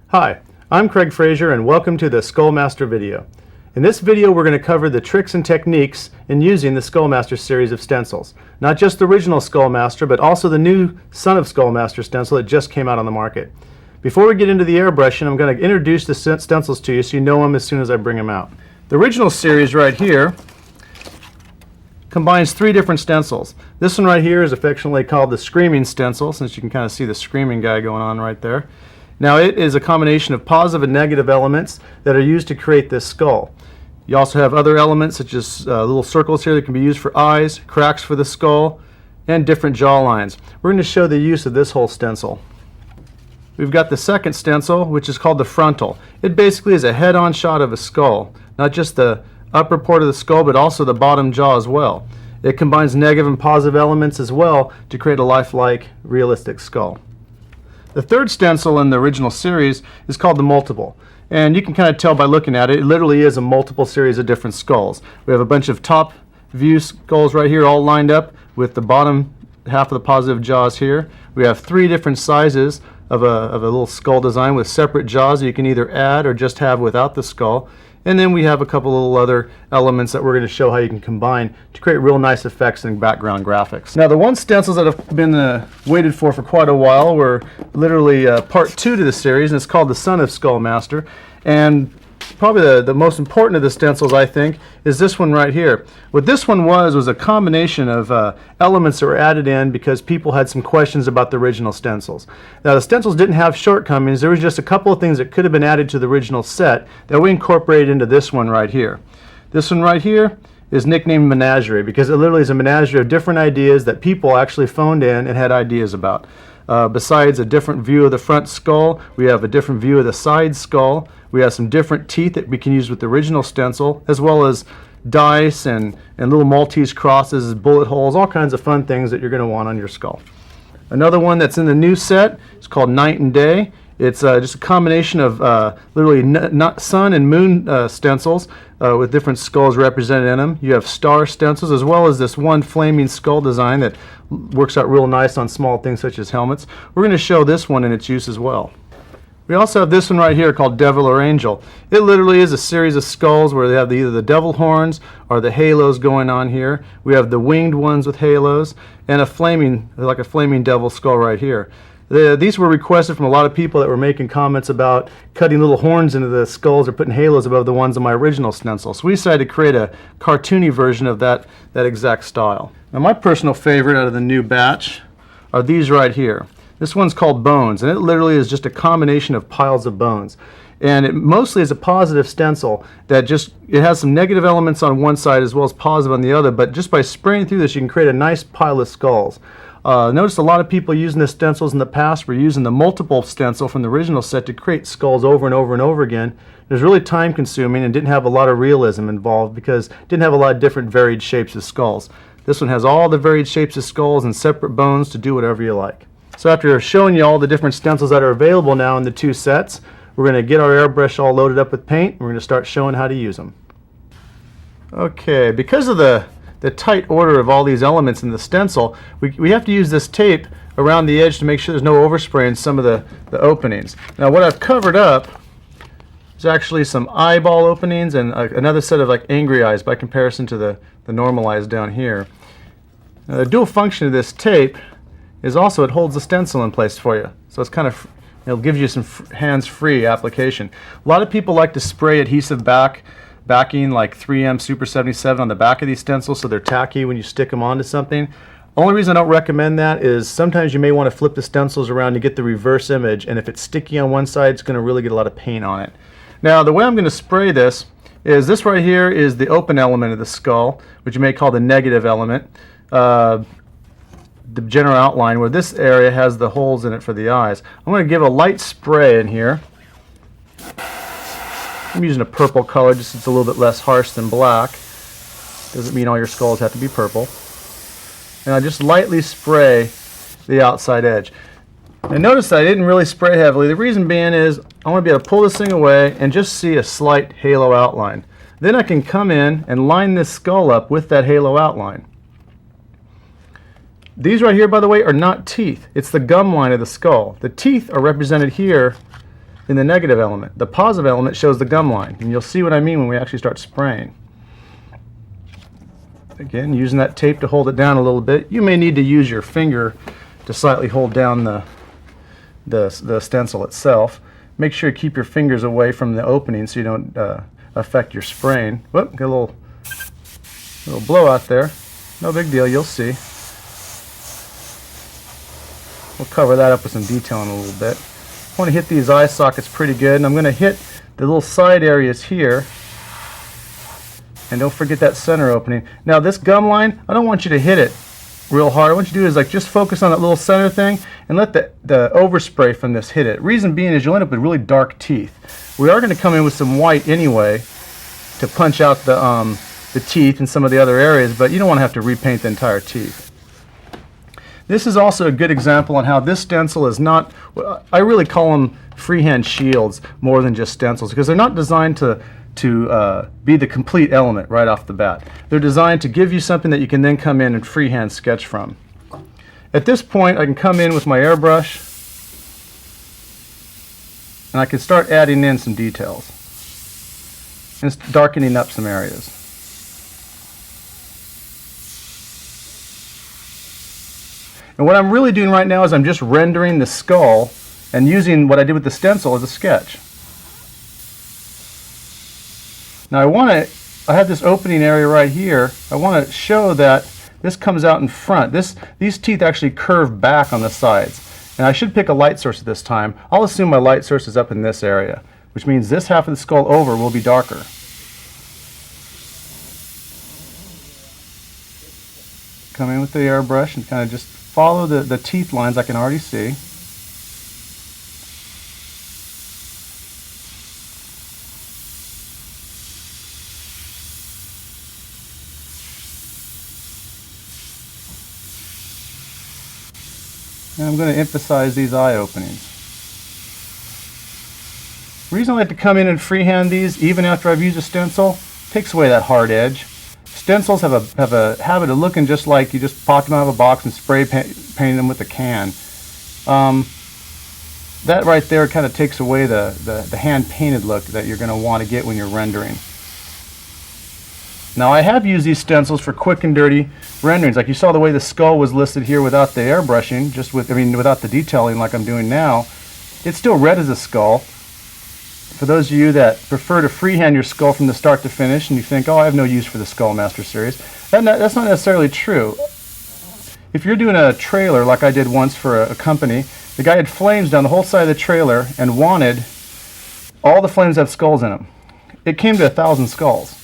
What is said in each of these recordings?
Hi, I'm Krég Fraiser and welcome to the Skullmaster video. In this video we're going to cover the tricks and techniques in using the Skullmaster series of stencils. Not just the original Skullmaster, but also the new Son of Skullmaster stencil that just came out on the market. Before we get into the airbrushing, I'm going to introduce the stencils to you so you know them as soon as I bring them out. The original series right here combines three different stencils. This one right here is affectionately called the Screaming stencil, since you can kind of see the screaming guy going on right there. Now it is a combination of positive and negative elements that are used to create this skull. You also have other elements such as little circles here that can be used for eyes, cracks for the skull, and different jaw lines. We're going to show the use of this whole stencil. We've got the second stencil, which is called the frontal. It basically is a head-on shot of a skull, not just the upper part of the skull but also the bottom jaw as well. It combines negative and positive elements as well to create a lifelike, realistic skull. The third stencil in the original series is called the multiple, and you can kind of tell by looking at it, it literally is a multiple series of different skulls. We have a bunch of top view skulls right here all lined up with the bottom half of the positive jaws here. We have three different sizes of a little skull design with separate jaws that you can either add or just have without the skull. And then we have a couple little other elements that we're going to show how you can combine to create real nice effects and background graphics. Now the one stencils that have been waited for quite a while were literally part 2 to the series, and it's called the Son of Skullmaster. And probably the most important of the stencils, I think, is this one right here. What this one was a combination of elements that were added in because people had some questions about the original stencils. Now the stencils didn't have shortcomings. There was just a couple of things that could have been added to the original set that we incorporated into this one right here. This one right here is nicknamed Menagerie because it literally is a menagerie of different ideas that people actually phoned in and had ideas about. Besides a different view of the front skull, we have a different view of the side skull. We have some different teeth that we can use with the original stencil, as well as dice and little Maltese crosses, bullet holes, all kinds of fun things that you're going to want on your skull. Another one that's in the new set is called Night and Day. It's just a combination of literally sun and moon stencils with different skulls represented in them. You have star stencils as well as this one flaming skull design that works out real nice on small things such as helmets. We're going to show this one in its use as well. We also have this one right here called Devil or Angel. It literally is a series of skulls where they have either the devil horns or the halos going on here. We have the winged ones with halos and a flaming devil skull right here. These were requested from a lot of people that were making comments about cutting little horns into the skulls or putting halos above the ones on my original stencil. So we decided to create a cartoony version of that exact style. Now my personal favorite out of the new batch are these right here. This one's called Bones, and it literally is just a combination of piles of bones. And it mostly is a positive stencil that it has some negative elements on one side as well as positive on the other, but just by spraying through this you can create a nice pile of skulls. Notice a lot of people using the stencils in the past were using the multiple stencil from the original set to create skulls over and over and over again. It was really time consuming and didn't have a lot of realism involved because it didn't have a lot of different varied shapes of skulls. This one has all the varied shapes of skulls and separate bones to do whatever you like. So after showing you all the different stencils that are available now in the two sets, we're going to get our airbrush all loaded up with paint and we're going to start showing how to use them. Okay, because of the tight order of all these elements in the stencil, we have to use this tape around the edge to make sure there's no overspray in some of the openings. Now what I've covered up is actually some eyeball openings and another set of like angry eyes by comparison to the normal eyes down here. Now the dual function of this tape is also it holds the stencil in place for you. So it's kind of, it'll give you some hands-free application. A lot of people like to spray adhesive backing like 3M Super 77 on the back of these stencils so they're tacky when you stick them onto something. Only reason I don't recommend that is sometimes you may want to flip the stencils around to get the reverse image, and if it's sticky on one side it's going to really get a lot of paint on it. Now the way I'm going to spray this right here is the open element of the skull, which you may call the negative element. The general outline where this area has the holes in it for the eyes. I'm going to give a light spray in here. I'm using a purple color just so it's a little bit less harsh than black. Doesn't mean all your skulls have to be purple. And I just lightly spray the outside edge. And notice I didn't really spray heavily. The reason being is I want to be able to pull this thing away and just see a slight halo outline. Then I can come in and line this skull up with that halo outline. These right here, by the way, are not teeth. It's the gum line of the skull. The teeth are represented here in the negative element. The positive element shows the gum line, and you'll see what I mean when we actually start spraying. Again, using that tape to hold it down a little bit. You may need to use your finger to slightly hold down the stencil itself. Make sure you keep your fingers away from the opening so you don't affect your spraying. Whoop, got a little blowout there. No big deal, you'll see. We'll cover that up with some detail in a little bit. I want to hit these eye sockets pretty good, and I'm going to hit the little side areas here. And don't forget that center opening. Now this gum line, I don't want you to hit it real hard. What you do is like just focus on that little center thing and let the overspray from this hit it. Reason being is you'll end up with really dark teeth. We are going to come in with some white anyway to punch out the teeth and some of the other areas, but you don't want to have to repaint the entire teeth. This is also a good example on how this stencil is not, I really call them freehand shields more than just stencils, because they're not designed to be the complete element right off the bat. They're designed to give you something that you can then come in and freehand sketch from. At this point, I can come in with my airbrush and I can start adding in some details and darkening up some areas. And what I'm really doing right now is I'm just rendering the skull and using what I did with the stencil as a sketch. Now I have this opening area right here. I want to show that this comes out in front. These teeth actually curve back on the sides. And I should pick a light source at this time. I'll assume my light source is up in this area, which means this half of the skull over will be darker. Come in with the airbrush and kind of just follow the teeth lines I can already see. And I'm going to emphasize these eye openings. The reason I like to come in and freehand these, even after I've used a stencil, takes away that hard edge. Stencils have a habit of looking just like you just popped them out of a box and spray painted them with a can. That right there kind of takes away the hand-painted look that you're going to want to get when you're rendering. Now I have used these stencils for quick and dirty renderings. Like you saw the way the skull was listed here without the airbrushing, without the detailing like I'm doing now. It's still red as a skull. For those of you that prefer to freehand your skull from the start to finish and you think, oh, I have no use for the Skullmaster series, that's not necessarily true. If you're doing a trailer like I did once for a company, the guy had flames down the whole side of the trailer and wanted all the flames to have skulls in them. It came to 1,000 skulls.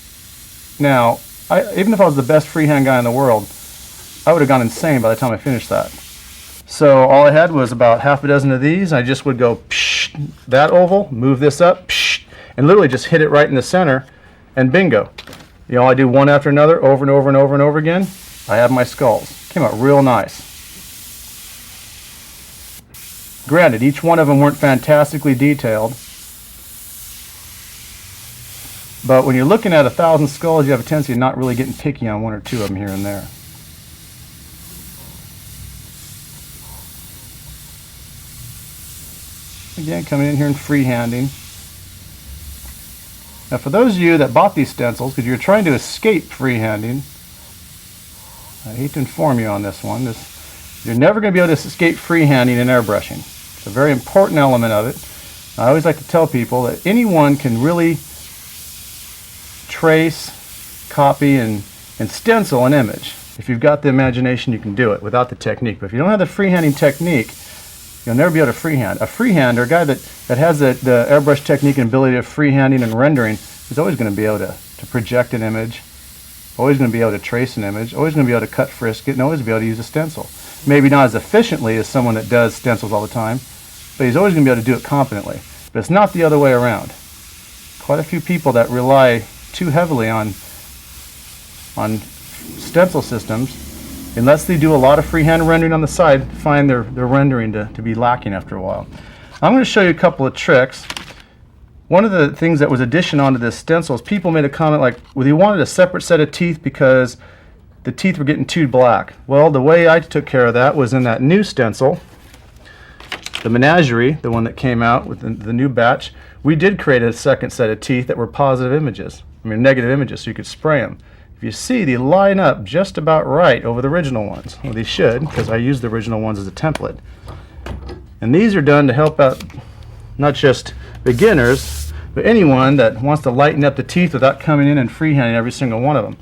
Now, even if I was the best freehand guy in the world, I would have gone insane by the time I finished that. So all I had was about half a dozen of these. I just would go psh, that oval, move this up, psh, and literally just hit it right in the center, and bingo. You know, I do one after another, over and over and over and over again. I have my skulls. Came out real nice. Granted, each one of them weren't fantastically detailed, but when you're looking at 1,000 skulls, you have a tendency of not really getting picky on one or two of them here and there. Again, coming in here and freehanding. Now for those of you that bought these stencils, because you're trying to escape freehanding, I hate to inform you on this one, you're never going to be able to escape freehanding and airbrushing. It's a very important element of it. I always like to tell people that anyone can really trace, copy, and stencil an image. If you've got the imagination, you can do it without the technique. But if you don't have the freehanding technique, you'll never be able to freehand. A freehander, a guy that has the airbrush technique and ability of freehanding and rendering, is always going to be able to project an image, always going to be able to trace an image, always going to be able to cut frisk it, and always be able to use a stencil. Maybe not as efficiently as someone that does stencils all the time, but he's always going to be able to do it competently. But it's not the other way around. Quite a few people that rely too heavily on stencil systems, unless they do a lot of freehand rendering on the side, find their rendering to be lacking after a while. I'm going to show you a couple of tricks. one of the things that was addition onto this stencil is people made a comment like, well, they wanted a separate set of teeth because the teeth were getting too black. Well, the way I took care of that was in that new stencil, the Menagerie, the one that came out with the new batch, we did create a second set of teeth that were positive images, negative images, so you could spray them. If you see, they line up just about right over the original ones. Well, they should, because I used the original ones as a template. And these are done to help out not just beginners, but anyone that wants to lighten up the teeth without coming in and freehanding every single one of them.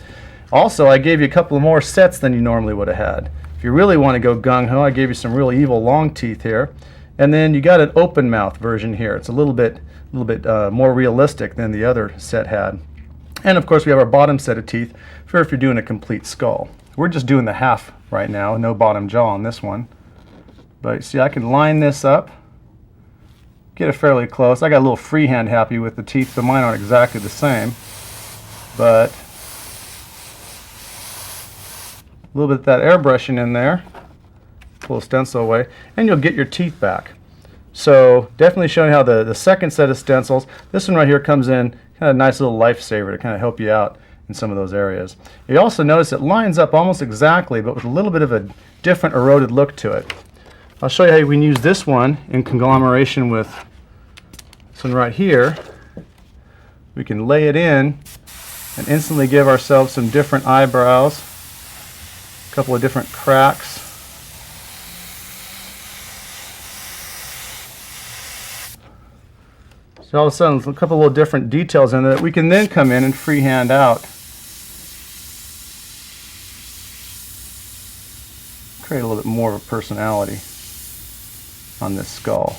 Also, I gave you a couple of more sets than you normally would have had. If you really want to go gung-ho, I gave you some real evil long teeth here. And then you got an open mouth version here. It's a little bit more realistic than the other set had. And of course we have our bottom set of teeth for if you're doing a complete skull. We're just doing the half right now, no bottom jaw on this one. But see, I can line this up, get it fairly close. I got a little freehand happy with the teeth, but mine aren't exactly the same. But a little bit of that airbrushing in there, pull the stencil away, and you'll get your teeth back. So definitely showing how the second set of stencils, this one right here comes in kind of a nice little lifesaver to kind of help you out in some of those areas. You also notice it lines up almost exactly, but with a little bit of a different eroded look to it. I'll show you how we can use this one in conglomeration with this one right here. We can lay it in and instantly give ourselves some different eyebrows, a couple of different cracks. So all of a sudden, a couple of little different details in there that we can then come in and freehand out. Create a little bit more of a personality on this skull.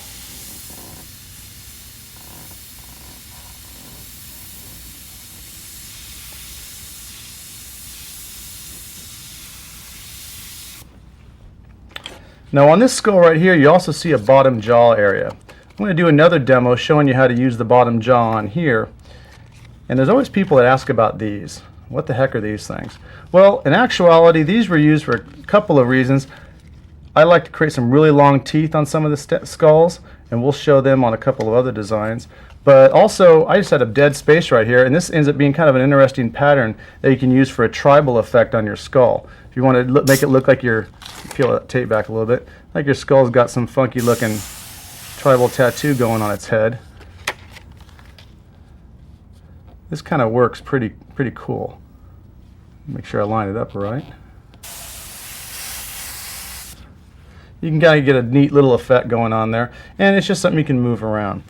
Now on this skull right here, you also see a bottom jaw area. I'm going to do another demo showing you how to use the bottom jaw on here. And there's always people that ask about these. What the heck are these things? Well, in actuality, these were used for a couple of reasons. I like to create some really long teeth on some of the skulls, and we'll show them on a couple of other designs. But also, I just had a dead space right here, and this ends up being kind of an interesting pattern that you can use for a tribal effect on your skull. If you want to make it look like peel that tape back a little bit, like your skull's got some funky looking tribal tattoo going on its head. This kind of works pretty cool. Make sure I line it up right. You can kind of get a neat little effect going on there, and it's just something you can move around.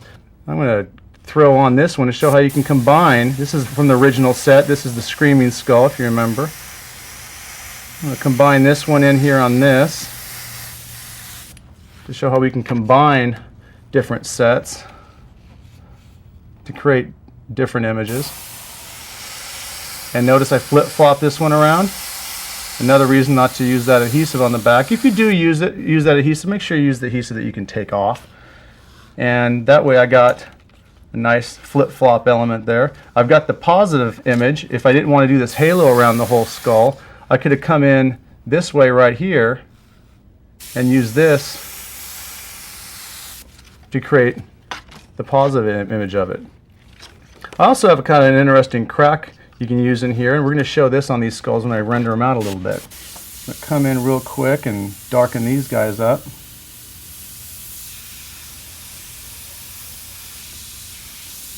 I'm going to throw on this one to show how you can combine. This is from the original set. This is the Screaming Skull, if you remember. I'm going to combine this one in here on this to show how we can combine different sets to create different images. And notice I flip-flop this one around. Another reason not to use that adhesive on the back. If you do use that adhesive, make sure you use the adhesive that you can take off. And that way I got a nice flip-flop element there. I've got the positive image. If I didn't want to do this halo around the whole skull, I could have come in this way right here and use this to create the positive image of it. I also have a kind of an interesting crack you can use in here, and we're going to show this on these skulls when I render them out a little bit. I'm going to come in real quick and darken these guys up.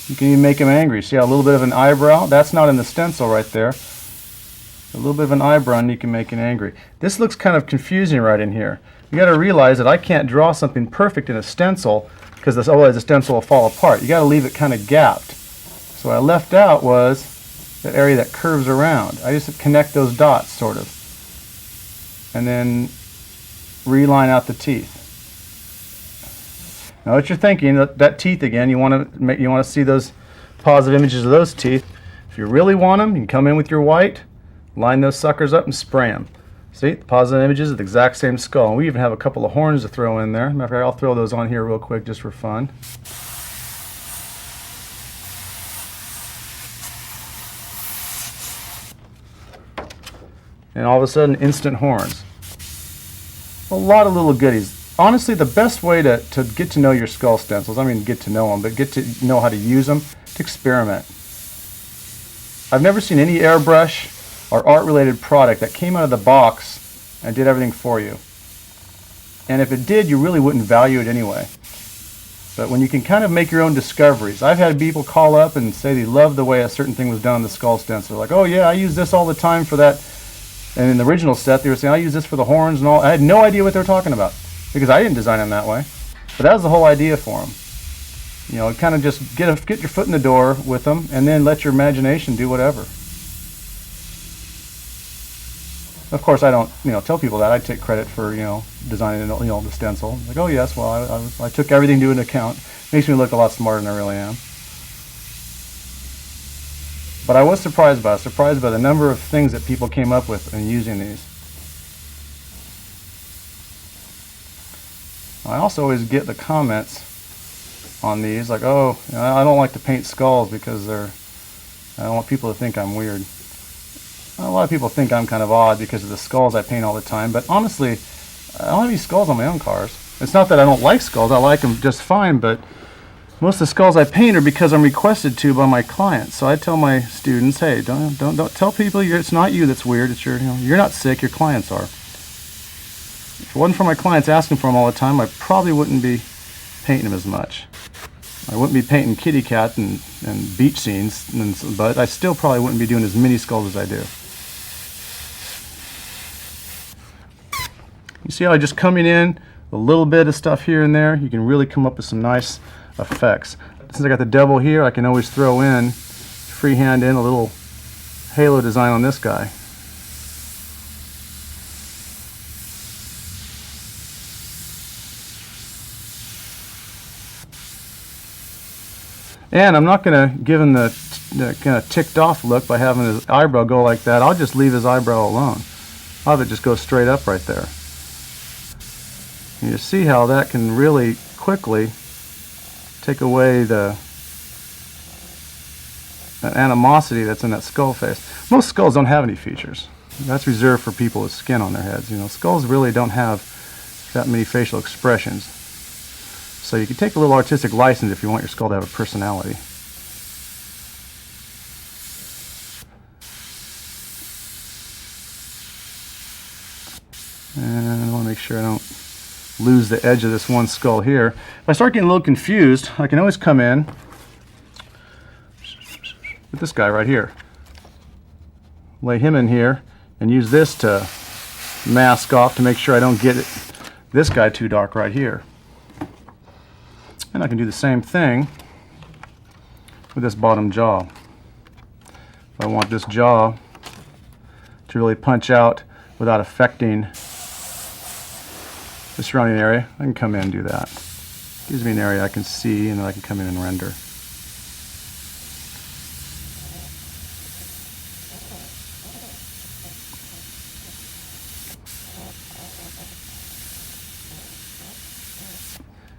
You can even make them angry. See how a little bit of an eyebrow? That's not in the stencil right there. A little bit of an eyebrow and you can make it angry. This looks kind of confusing right in here. You got to realize that I can't draw something perfect in a stencil because otherwise the stencil will fall apart. You got to leave it kind of gapped. So what I left out was that area that curves around. I just connect those dots sort of, and then reline out the teeth. Now what you're thinking, that teeth again, you want to see those positive images of those teeth. If you really want them, you can come in with your white, line those suckers up and spray them. See, the positive images of the exact same skull. And we even have a couple of horns to throw in there. Matter of fact, I'll throw those on here real quick just for fun. And all of a sudden, instant horns. A lot of little goodies. honestly, the best way to get to know your skull stencils, I mean get to know them, but get to know how to use them, to experiment. I've never seen any airbrush or art-related product that came out of the box and did everything for you. And if it did, you really wouldn't value it anyway. But when you can kind of make your own discoveries, I've had people call up and say they love the way a certain thing was done on the skull stencil. Like, oh yeah, I use this all the time for that. And in the original set, they were saying, I use this for the horns and all. I had no idea what they were talking about because I didn't design them that way. But that was the whole idea for them. You know, kind of just get your foot in the door with them and then let your imagination do whatever. Of course, I don't, tell people that. I take credit for, designing, the stencil. Like, oh yes, well, I took everything into account. Makes me look a lot smarter than I really am. But I was surprised by the number of things that people came up with in using these. I also always get the comments on these, like, oh, I don't like to paint skulls because I don't want people to think I'm weird. A lot of people think I'm kind of odd because of the skulls I paint all the time, but honestly, I don't have any skulls on my own cars. It's not that I don't like skulls, I like them just fine, but most of the skulls I paint are because I'm requested to by my clients. So I tell my students, hey, don't tell people it's not you that's weird, it's you're not sick, your clients are. If it wasn't for my clients asking for them all the time, I probably wouldn't be painting them as much. I wouldn't be painting kitty cat and beach scenes, but I still probably wouldn't be doing as many skulls as I do. You see how just coming in a little bit of stuff here and there, you can really come up with some nice effects. Since I got the devil here, I can always throw in, freehand in a little halo design on this guy. And I'm not going to give him the kind of ticked off look by having his eyebrow go like that. I'll just leave his eyebrow alone. I'll have it just go straight up right there. And you see how that can really quickly take away the animosity that's in that skull face. Most skulls don't have any features. That's reserved for people with skin on their heads. Skulls really don't have that many facial expressions. So you can take a little artistic license if you want your skull to have a personality. And I want to make sure I don't lose the edge of this one skull here. If I start getting a little confused, I can always come in with this guy right here. Lay him in here and use this to mask off to make sure I don't get this guy too dark right here. And I can do the same thing with this bottom jaw. If I want this jaw to really punch out without affecting the surrounding area, I can come in and do that. Gives me an area I can see, and then I can come in and render.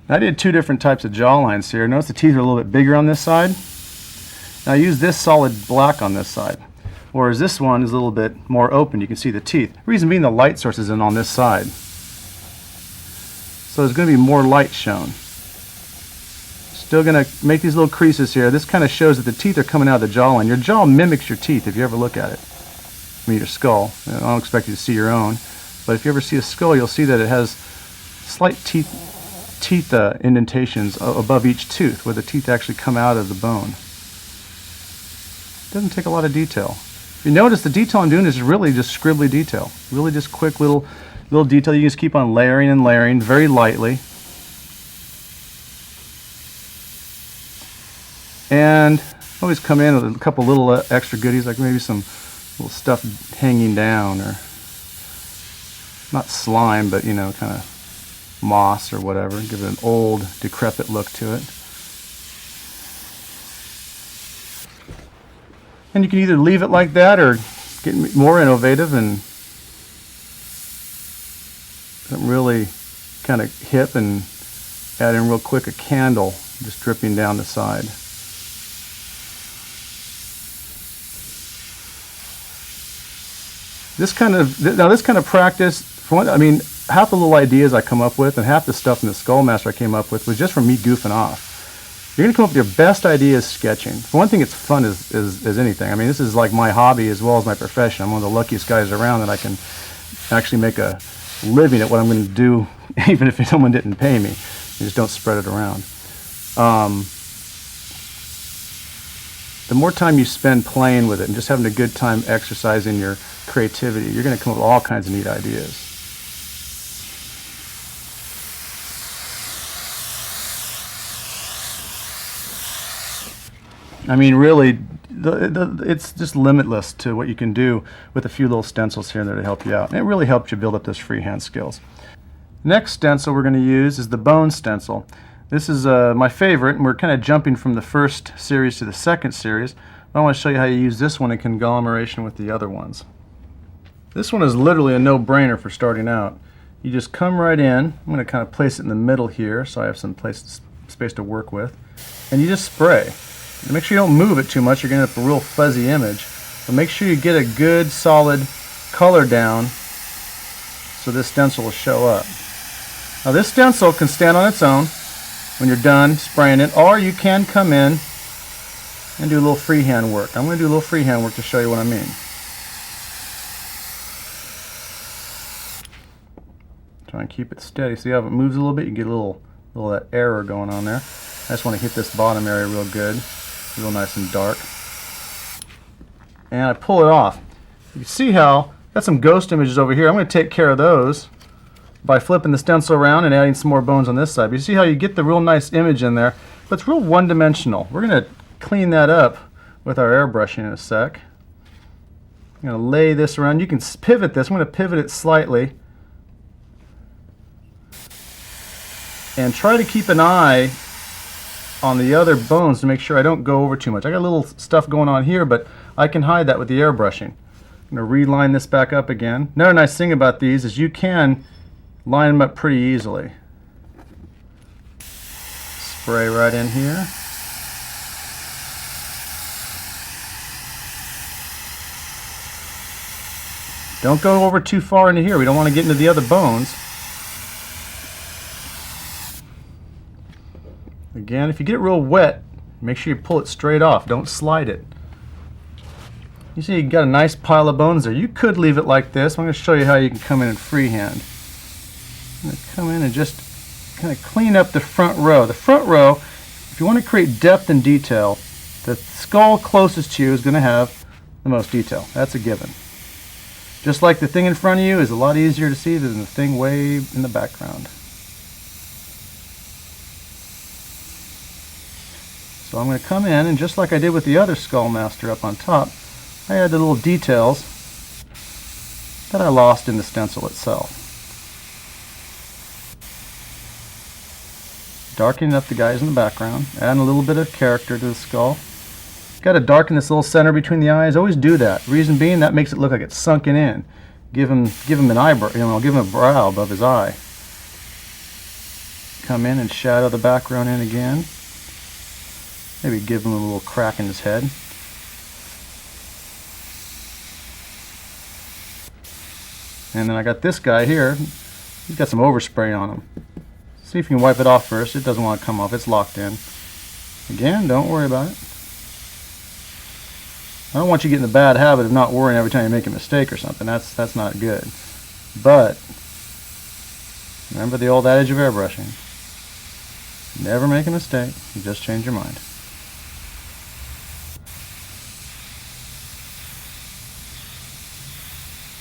I did two different types of jaw lines here. Notice the teeth are a little bit bigger on this side. Now I use this solid black on this side, whereas this one is a little bit more open. You can see the teeth. The reason being the light source is in on this side. So there's going to be more light shown. Still going to make these little creases here. This kind of shows that the teeth are coming out of the jawline. Your jaw mimics your teeth if you ever look at it. I mean your skull. I don't expect you to see your own, but if you ever see a skull, you'll see that it has slight teeth indentations above each tooth where the teeth actually come out of the bone. Doesn't take a lot of detail. If you notice, the detail I'm doing is really just scribbly detail. Really just quick little detail. You can just keep on layering and layering very lightly. And always come in with a couple little extra goodies, like maybe some little stuff hanging down, or not slime, but kind of moss or whatever. Give it an old, decrepit look to it. And you can either leave it like that or get more innovative and really kind of hip and add in real quick a candle just dripping down the side. This kind of practice, I mean, half the little ideas I come up with and half the stuff in the Skullmaster I came up with was just from me goofing off. You're going to come up with your best ideas sketching. For one thing, it's fun as anything. I mean, this is like my hobby as well as my profession. I'm one of the luckiest guys around that I can actually make a living at what I'm going to do, even if someone didn't pay me. You just don't spread it around. The more time you spend playing with it and just having a good time exercising your creativity, you're going to come up with all kinds of neat ideas. I mean, really, it's just limitless to what you can do with a few little stencils here and there to help you out. And it really helps you build up those freehand skills. Next stencil we're going to use is the bone stencil. This is my favorite, and we're kind of jumping from the first series to the second series. I want to show you how you use this one in conglomeration with the other ones. This one is literally a no-brainer for starting out. You just come right in. I'm going to kind of place it in the middle here so I have some space to work with. And you just spray. And make sure you don't move it too much. You're going to have a real fuzzy image. But make sure you get a good solid color down so this stencil will show up. Now this stencil can stand on its own when you're done spraying it, or you can come in and do a little freehand work. I'm going to do a little freehand work to show you what I mean. Try and keep it steady. See how if it moves a little bit, you get a little of that error going on there. I just want to hit this bottom area real good, real nice and dark. And I pull it off. You can see how I've got some ghost images over here. I'm going to take care of those by flipping the stencil around and adding some more bones on this side. But you see how you get the real nice image in there, but it's real one-dimensional. We're going to clean that up with our airbrushing in a sec. I'm going to lay this around. You can pivot this. I'm going to pivot it slightly. And try to keep an eye on the other bones to make sure I don't go over too much. I got a little stuff going on here, but I can hide that with the airbrushing. I'm going to reline this back up again. Another nice thing about these is you can line them up pretty easily. Spray right in here. Don't go over too far into here. We don't want to get into the other bones. Again, if you get it real wet, make sure you pull it straight off. Don't slide it. You see you got a nice pile of bones there. You could leave it like this. I'm going to show you how you can come in and freehand. I'm going to come in and just kind of clean up the front row. The front row, if you want to create depth and detail, the skull closest to you is going to have the most detail. That's a given. Just like the thing in front of you is a lot easier to see than the thing way in the background. So I'm going to come in and just like I did with the other Skullmaster up on top, I add the little details that I lost in the stencil itself. Darkening up the guys in the background, adding a little bit of character to the skull. Got to darken this little center between the eyes. Always do that. Reason being, that makes it look like it's sunken in. Give him an eyebrow, give him a brow above his eye. Come in and shadow the background in again. Maybe give him a little crack in his head. And then I got this guy here. He's got some overspray on him. See if you can wipe it off first. It doesn't want to come off. It's locked in. Again, don't worry about it. I don't want you to get in the bad habit of not worrying every time you make a mistake or something. That's not good. But remember the old adage of airbrushing. Never make a mistake. You just change your mind.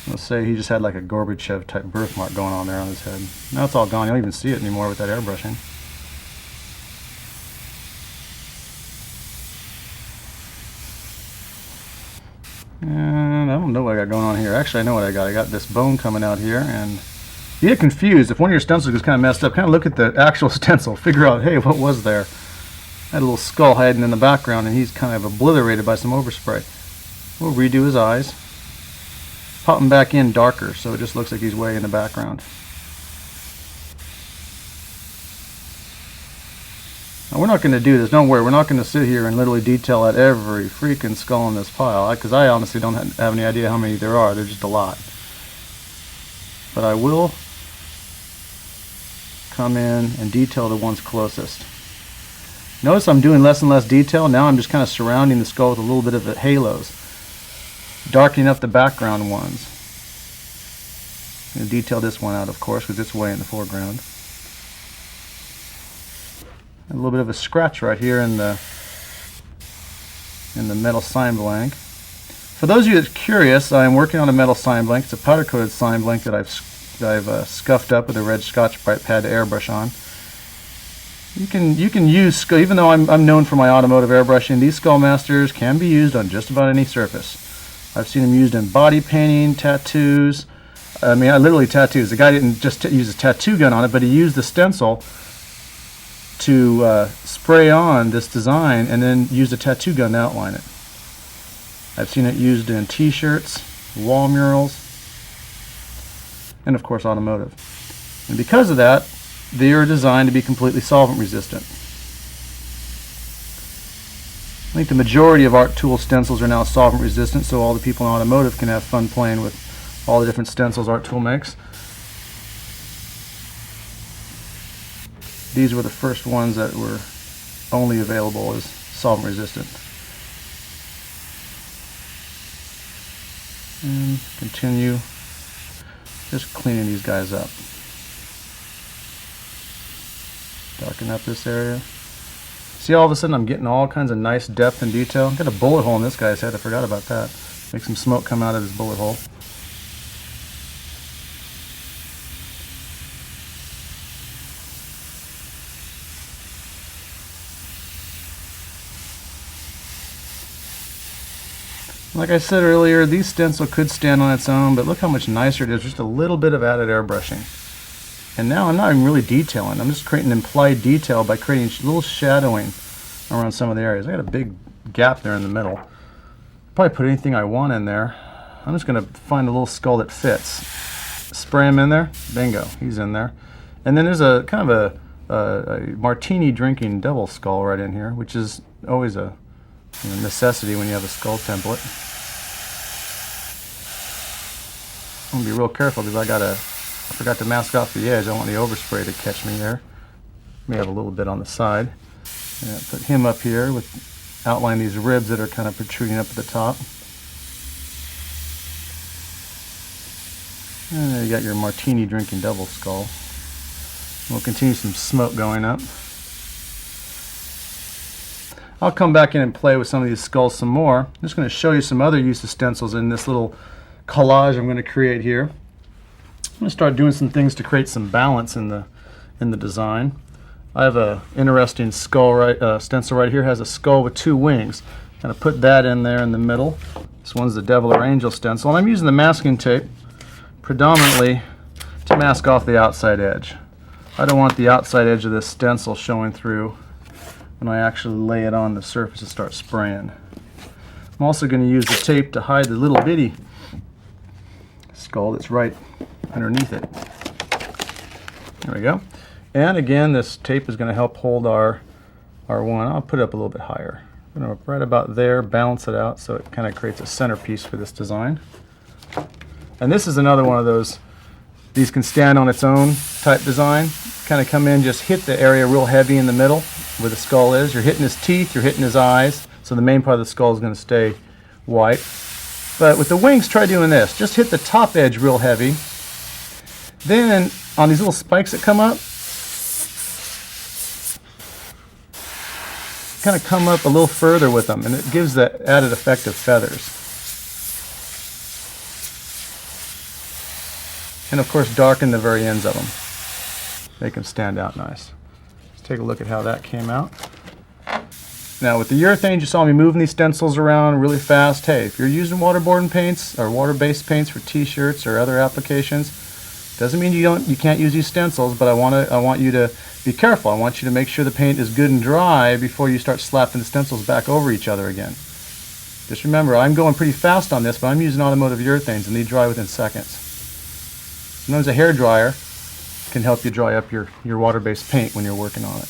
Let's say he just had like a Gorbachev type birthmark going on there on his head. Now it's all gone. You don't even see it anymore with that airbrushing. And I don't know what I got going on here. Actually, I know what I got. I got this bone coming out here, and you get confused. If one of your stencils gets kind of messed up, kind of look at the actual stencil. Figure out, hey, what was there? I had a little skull hiding in the background, and he's kind of obliterated by some overspray. We'll redo his eyes. Pop him back in darker so it just looks like he's way in the background. Now we're not going to do this, don't worry, we're not going to sit here and literally detail out every freaking skull in this pile, because I honestly don't have any idea how many there are. There's just a lot. But I will come in and detail the ones closest. Notice I'm doing less and less detail. Now I'm just kind of surrounding the skull with a little bit of halos, darkening up the background ones. I'm going to detail this one out, of course, because it's way in the foreground. A little bit of a scratch right here in the metal sign blank. For those of you that are curious, I'm working on a metal sign blank. It's a powder coated sign blank that I've scuffed up with a red Scotch-Brite pad to airbrush on. You can use, even though I'm known for my automotive airbrushing, these Skullmasters can be used on just about any surface. I've seen them used in body painting, tattoos. I mean, literally tattoos. The guy didn't just use a tattoo gun on it, but he used the stencil to spray on this design and then use a tattoo gun to outline it. I've seen it used in t-shirts, wall murals, and of course automotive. And because of that, they are designed to be completely solvent resistant. I think the majority of art tool stencils are now solvent resistant, so all the people in automotive can have fun playing with all the different stencils art tool makes. These were the first ones that were only available as solvent resistant. And continue just cleaning these guys up. Darken up this area. See, all of a sudden I'm getting all kinds of nice depth and detail. Got a bullet hole in this guy's head. I forgot about that. Make some smoke come out of his bullet hole. Like I said earlier, these stencil could stand on its own, but look how much nicer it is. Just a little bit of added airbrushing. And now I'm not even really detailing. I'm just creating implied detail by creating a little shadowing around some of the areas. I got a big gap there in the middle. Probably put anything I want in there. I'm just going to find a little skull that fits. Spray him in there. Bingo, he's in there. And then there's a kind of a martini drinking devil skull right in here, which is always a necessity when you have a skull template. I'm going to be real careful because I forgot to mask off the edge. I don't want the overspray to catch me there. May have a little bit on the side. And put him up here with outline these ribs that are kind of protruding up at the top. And there you got your martini drinking devil skull. We'll continue some smoke going up. I'll come back in and play with some of these skulls some more. I'm just going to show you some other use of stencils in this little collage I'm going to create here. I'm going to start doing some things to create some balance in the design. I have a interesting skull stencil right here. It has a skull with two wings. Kind of put that in there in the middle. This one's the devil or angel stencil, and I'm using the masking tape predominantly to mask off the outside edge. I don't want the outside edge of this stencil showing through when I actually lay it on the surface and start spraying. I'm also going to use the tape to hide the little bitty skull that's right underneath it. There we go. And again, this tape is going to help hold our one. I'll put it up a little bit higher. I'm going to right about there, balance it out so it kind of creates a centerpiece for this design. And this is another one of those, these can stand on its own type design. Kind of come in, just hit the area real heavy in the middle where the skull is. You're hitting his teeth, you're hitting his eyes, so the main part of the skull is going to stay white. But with the wings, try doing this. Just hit the top edge real heavy. Then on these little spikes that come up, kind of come up a little further with them, and it gives that added effect of feathers. And of course, darken the very ends of them. Make them stand out nice. Let's take a look at how that came out. Now with the urethane, you saw me moving these stencils around really fast. Hey, if you're using waterborne paints or water-based paints for t-shirts or other applications, doesn't mean you can't use these stencils, but I want you to be careful. I want you to make sure the paint is good and dry before you start slapping the stencils back over each other again. Just remember, I'm going pretty fast on this, but I'm using automotive urethanes and they dry within seconds. Sometimes a hair dryer can help you dry up your water-based paint when you're working on it.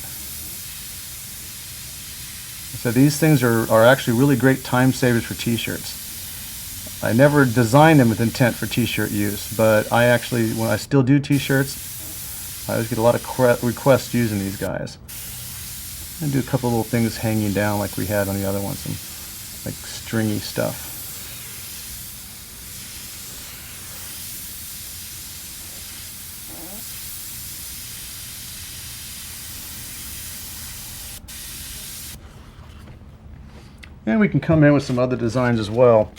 So these things are actually really great time savers for t-shirts. I never designed them with intent for t-shirt use, but I actually, when I still do t-shirts, I always get a lot of requests using these guys. And do a couple little things hanging down like we had on the other one, some like stringy stuff. And we can come in with some other designs as well.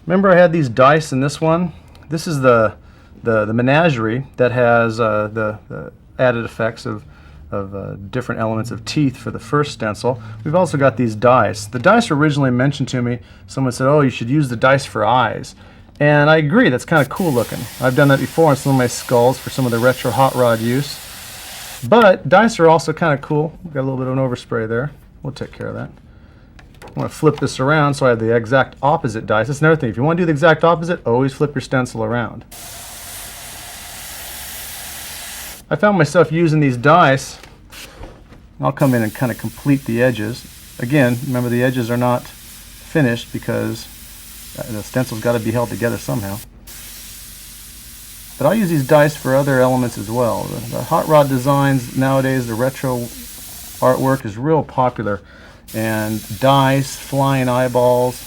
Remember I had these dice in this one? This is the menagerie that has the added effects of different elements of teeth for the first stencil. We've also got these dice. The dice were originally mentioned to me. Someone said, oh, you should use the dice for eyes. And I agree, that's kind of cool looking. I've done that before on some of my skulls for some of the retro hot rod use. But dice are also kind of cool. Got a little bit of an overspray there. We'll take care of that. I want to flip this around so I have the exact opposite dice. That's another thing. If you want to do the exact opposite, always flip your stencil around. I found myself using these dice. I'll come in and kind of complete the edges. Again, remember the edges are not finished because the stencil's got to be held together somehow. But I'll use these dice for other elements as well. The hot rod designs nowadays, the retro artwork is real popular. And dice, flying eyeballs,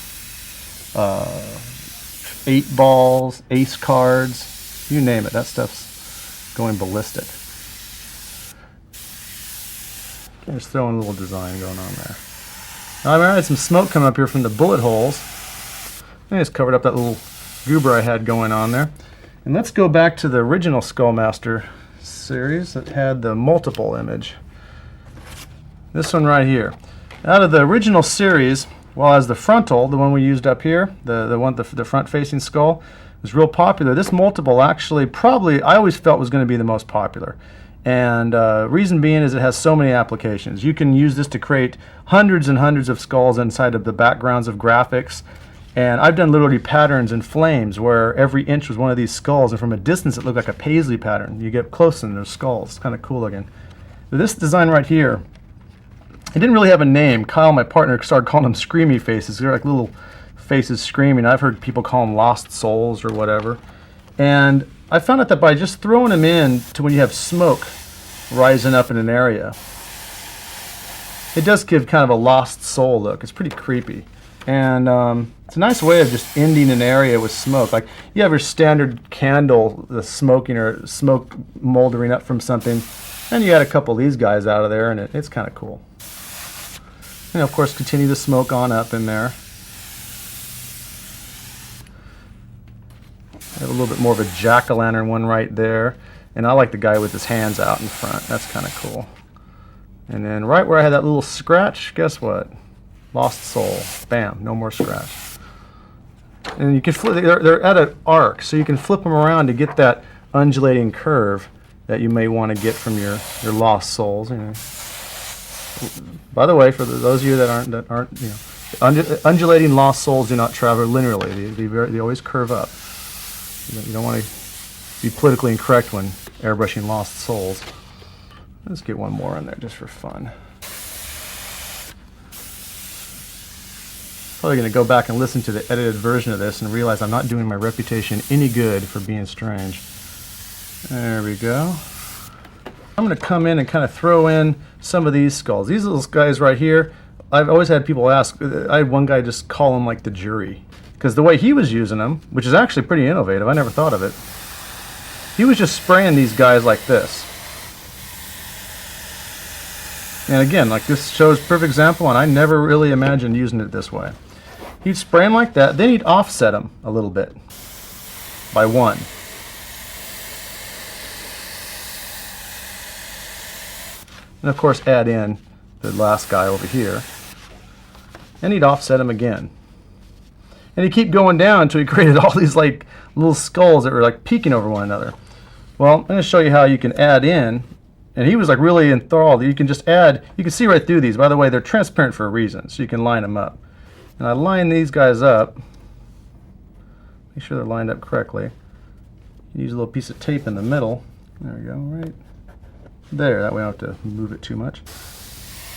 8 balls, ace cards, you name it, that stuff's going ballistic. Just throwing a little design going on there. Now I had some smoke coming up here from the bullet holes. I just covered up that little goober I had going on there. And let's go back to the original Skullmaster series that had the multiple image. This one right here. Out of the original series, well, as the frontal, the one we used up here, the front-facing skull, was real popular. This multiple actually probably, I always felt was going to be the most popular. And reason being is it has so many applications. You can use this to create hundreds and hundreds of skulls inside of the backgrounds of graphics. And I've done literally patterns in flames where every inch was one of these skulls, and from a distance it looked like a paisley pattern. You get close and there's skulls. It's kind of cool looking. But this design right here, it didn't really have a name. Kyle, my partner, started calling them screamy faces. They're like little faces screaming. I've heard people call them lost souls or whatever. And I found out that by just throwing them in to when you have smoke rising up in an area, it does give kind of a lost soul look. It's pretty creepy. And it's a nice way of just ending an area with smoke. Like you have your standard candle, the smoking or smoke moldering up from something, and you add a couple of these guys out of there, and it's kind of cool. And of course, continue the smoke on up in there. I have a little bit more of a jack-o'-lantern one right there. And I like the guy with his hands out in front. That's kind of cool. And then right where I had that little scratch, guess what? Lost soul. Bam, no more scratch. And you can flip, they're at an arc, so you can flip them around to get that undulating curve that you may want to get from your lost souls. You know. By the way, for those of you that aren't, you know, undulating lost souls do not travel linearly. They always curve up. You don't want to be politically incorrect when airbrushing lost souls. Let's get one more in there just for fun. Probably going to go back and listen to the edited version of this and realize I'm not doing my reputation any good for being strange. There we go. I'm going to come in and kind of throw in some of these skulls. These little guys right here, I've always had people ask, I had one guy just call them like the jury. Because the way he was using them, which is actually pretty innovative, I never thought of it, he was just spraying these guys like this. And again, like this shows perfect example, and I never really imagined using it this way. He'd spray them like that, then he'd offset them a little bit by one. And of course add in the last guy over here. And he'd offset him again. And he'd keep going down until he created all these like little skulls that were like peeking over one another. Well, I'm going to show you how you can add in. And he was like really enthralled. You can just add, you can see right through these. By the way, they're transparent for a reason, so you can line them up. And I line these guys up. Make sure they're lined up correctly. Use a little piece of tape in the middle. There we go, right there. That way I don't have to move it too much.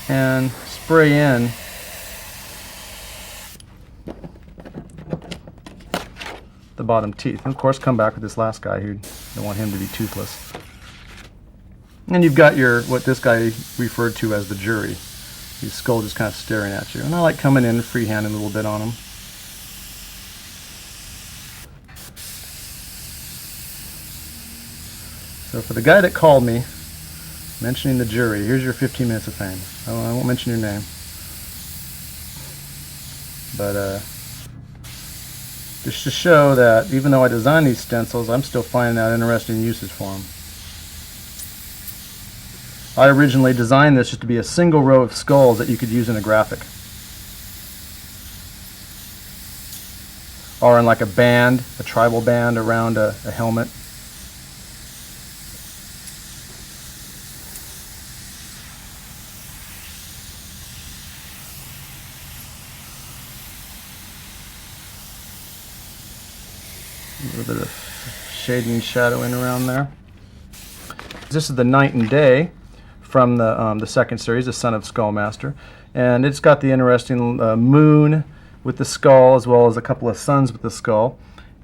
And spray in the bottom teeth. And of course, come back with this last guy here. Don't want him to be toothless. And you've got your, what this guy referred to as the jury. His skull just kind of staring at you. And I like coming in and freehanding a little bit on him. So for the guy that called me, mentioning the jury, here's your 15 minutes of fame. I won't mention your name. But just to show that even though I designed these stencils, I'm still finding out interesting uses for them. I originally designed this just to be a single row of skulls that you could use in a graphic. Or in like a band, a tribal band around a helmet. A little bit of shading and shadowing around there. This is the night and day from the second series, The Son of Skullmaster. And it's got the interesting moon with the skull, as well as a couple of suns with the skull.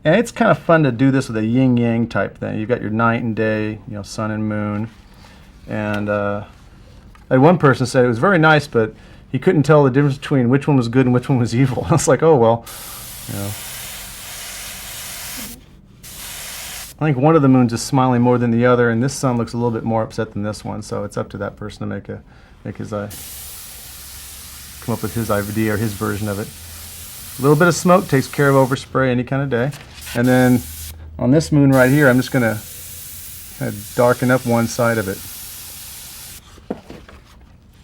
And it's kind of fun to do this with a yin-yang type thing. You've got your night and day, you know, sun and moon. And I had one person say it was very nice, but he couldn't tell the difference between which one was good and which one was evil. I was like, oh, well, you know. I think one of the moons is smiling more than the other, and this sun looks a little bit more upset than this one, so it's up to that person to make his come up with his idea or his version of it. A little bit of smoke takes care of overspray any kind of day. And then on this moon right here, I'm just going to kind of darken up one side of it.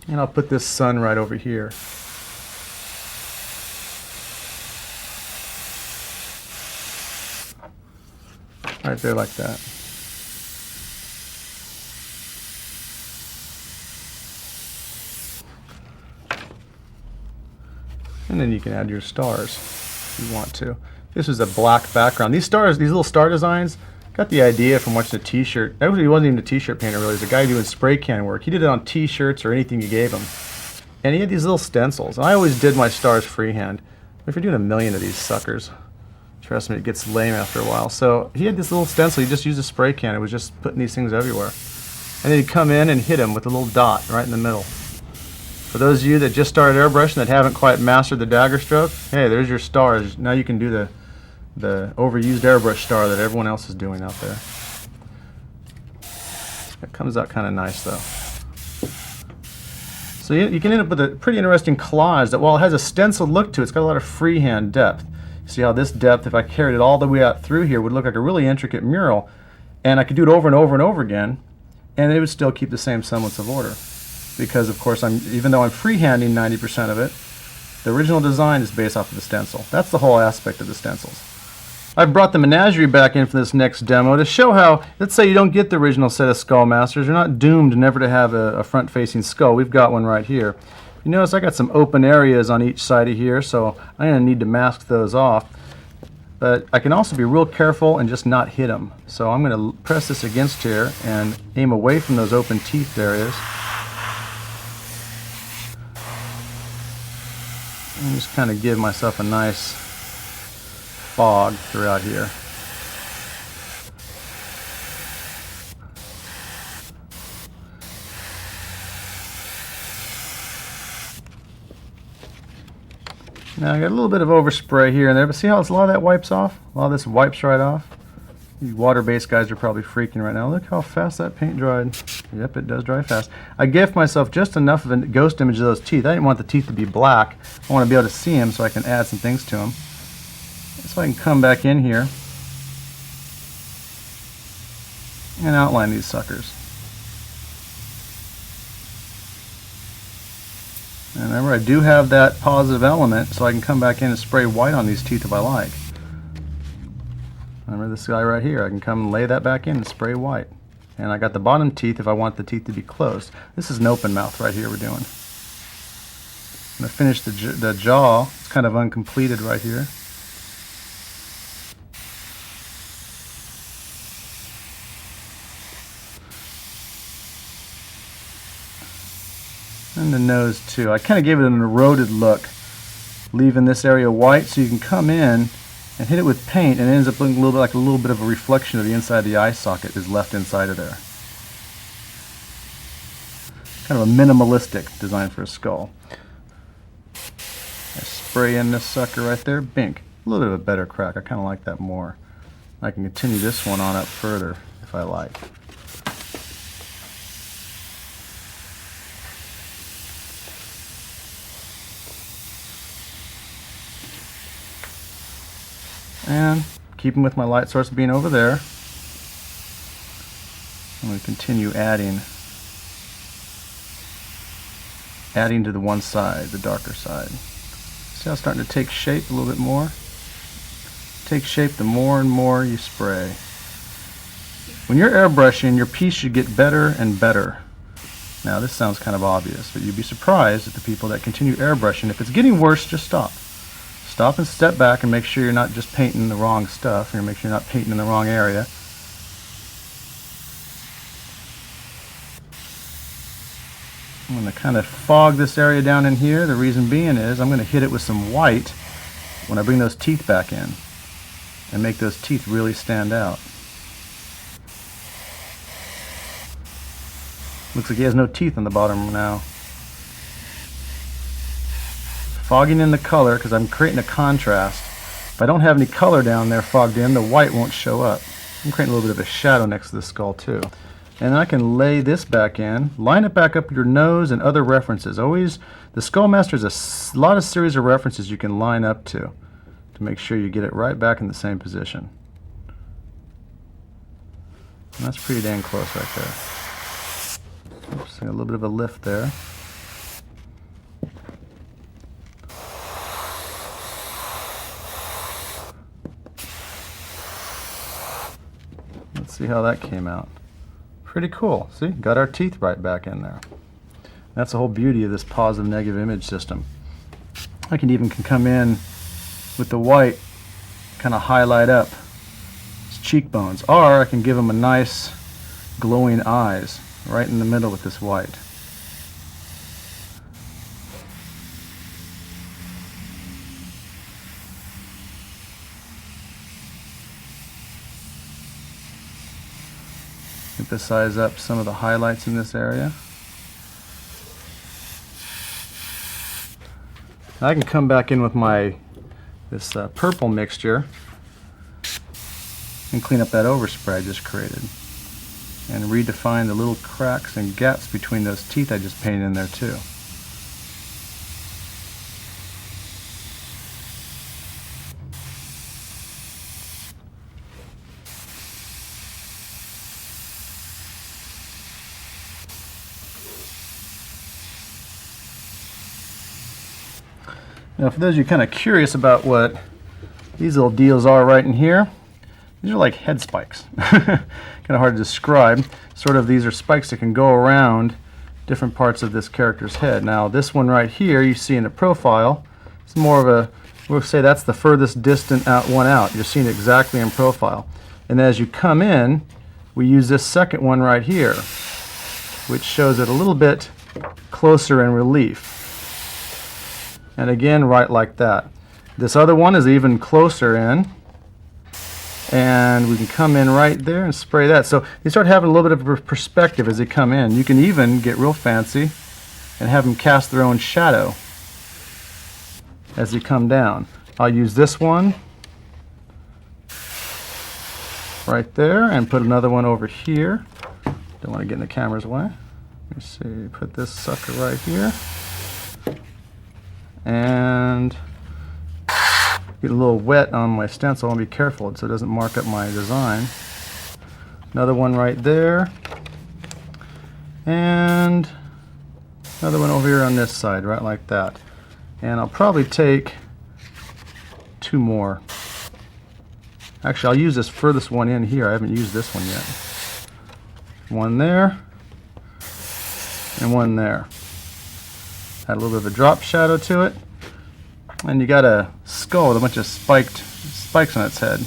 And I'll put this sun right over here. Right there like that. And then you can add your stars if you want to. This is a black background. These stars, these little star designs, got the idea from watching a t-shirt. Actually, he wasn't even a t-shirt painter really. He was a guy doing spray can work. He did it on t-shirts or anything you gave him. And he had these little stencils. And I always did my stars freehand. If you're doing a million of these suckers, trust me, it gets lame after a while. So he had this little stencil. He just used a spray can. It was just putting these things everywhere. And then he'd come in and hit them with a little dot right in the middle. For those of you that just started airbrushing that haven't quite mastered the dagger stroke, hey, there's your stars. Now you can do the overused airbrush star that everyone else is doing out there. It comes out kind of nice though. So you can end up with a pretty interesting collage that, while it has a stenciled look to it, it's got a lot of freehand depth. See how this depth, if I carried it all the way out through here, would look like a really intricate mural, and I could do it over and over and over again, and it would still keep the same semblance of order. Because of course, even though I'm freehanding 90% of it, the original design is based off of the stencil. That's the whole aspect of the stencils. I've brought the menagerie back in for this next demo to show how, let's say you don't get the original set of Skullmasters, you're not doomed never to have a front-facing skull. We've got one right here. You notice I got some open areas on each side of here, so I'm going to need to mask those off. But I can also be real careful and just not hit them. So I'm going to press this against here and aim away from those open teeth areas. And just kind of give myself a nice fog throughout here. Now I got a little bit of overspray here and there, but see how a lot of that wipes off? A lot of this wipes right off. These water-based guys are probably freaking right now. Look how fast that paint dried. Yep, it does dry fast. I gave myself just enough of a ghost image of those teeth. I didn't want the teeth to be black. I want to be able to see them so I can add some things to them. So I can come back in here and outline these suckers. And remember, I do have that positive element, so I can come back in and spray white on these teeth if I like. Remember this guy right here, I can come and lay that back in and spray white. And I got the bottom teeth if I want the teeth to be closed. This is an open mouth right here we're doing. I'm going to finish the jaw. It's kind of uncompleted right here. And the nose too. I kind of gave it an eroded look, leaving this area white so you can come in and hit it with paint, and it ends up looking a little bit like a little bit of a reflection of the inside of the eye socket is left inside of there. kind of a minimalistic design for a skull. I spray in this sucker right there, bink. A little bit of a better crack. I kind of like that more. I can continue this one on up further if I like. And keeping with my light source being over there, I'm going to continue adding to the one side, the darker side. See how it's starting to take shape a little bit more? Take shape the more and more you spray. When you're airbrushing, your piece should get better and better. Now this sounds kind of obvious, but you'd be surprised at the people that continue airbrushing. If it's getting worse, just stop. Stop and step back and make sure you're not just painting the wrong stuff, and make sure you're not painting in the wrong area. I'm going to kind of fog this area down in here. The reason being is I'm going to hit it with some white when I bring those teeth back in and make those teeth really stand out. Looks like he has no teeth on the bottom now. Fogging in the color because I'm creating a contrast. If I don't have any color down there fogged in, the white won't show up. I'm creating a little bit of a shadow next to the skull too. And then I can lay this back in, line it back up with your nose and other references. Always, the Skullmaster is a lot of series of references you can line up to make sure you get it right back in the same position. And that's pretty dang close right there. Oops, a little bit of a lift there. Let's see how that came out. Pretty cool. See, got our teeth right back in there. That's the whole beauty of this positive negative image system. I can even come in with the white, kind of highlight up his cheekbones, or I can give him a nice glowing eyes right in the middle with this white. Emphasize up some of the highlights in this area. I can come back in with this purple mixture and clean up that overspray I just created and redefine the little cracks and gaps between those teeth I just painted in there too. Now, for those of you kind of curious about what these little deals are right in here, these are like head spikes. Kind of hard to describe. Sort of, these are spikes that can go around different parts of this character's head. Now, this one right here, you see in the profile, it's more of a, we'll say that's the furthest distant one out. You're seeing it exactly in profile. And as you come in, we use this second one right here, which shows it a little bit closer in relief. And again, right like that. This other one is even closer in, and we can come in right there and spray that. So you start having a little bit of perspective as they come in. You can even get real fancy and have them cast their own shadow as they come down. I'll use this one right there and put another one over here. Don't want to get in the camera's way. Let me see, put this sucker right here. And get a little wet on my stencil. I want to be careful so it doesn't mark up my design. Another one right there. And another one over here on this side, right like that. And I'll probably take two more. Actually, I'll use this furthest one in here. I haven't used this one yet. One there. And one there. Add a little bit of a drop shadow to it, and you got a skull with a bunch of spikes on its head.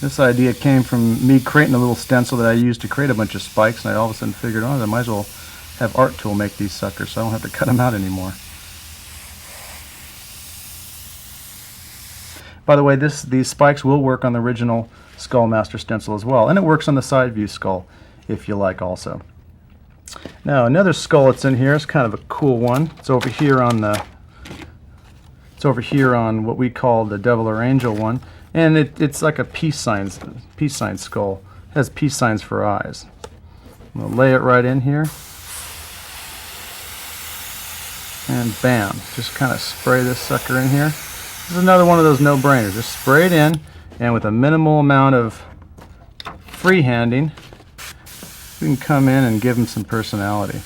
This idea came from me creating a little stencil that I used to create a bunch of spikes, and I all of a sudden figured, oh, I might as well have Art Tool make these suckers so I don't have to cut them out anymore. By the way, these spikes will work on the original Skullmaster stencil as well, and it works on the side view skull if you like also. Now another skull that's in here is kind of a cool one. It's over here on what we call the devil or angel one, and it's like a peace sign skull. It has peace signs for eyes. I'm gonna lay it right in here, and bam, just kind of spray this sucker in here. This is another one of those no-brainers. Just spray it in, and with a minimal amount of freehanding, we can come in and give him some personality.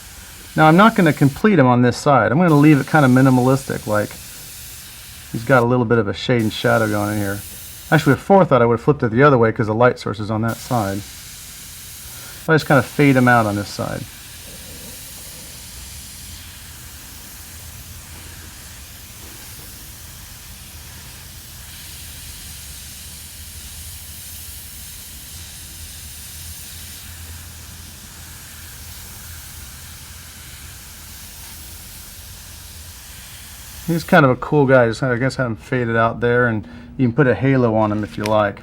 Now I'm not going to complete him on this side. I'm going to leave it kind of minimalistic, like he's got a little bit of a shade and shadow going in here. Actually, with forethought, I would have flipped it the other way because the light source is on that side. So I just kind of fade him out on this side. He's kind of a cool guy. Just, I guess, have him faded out there, and you can put a halo on him if you like.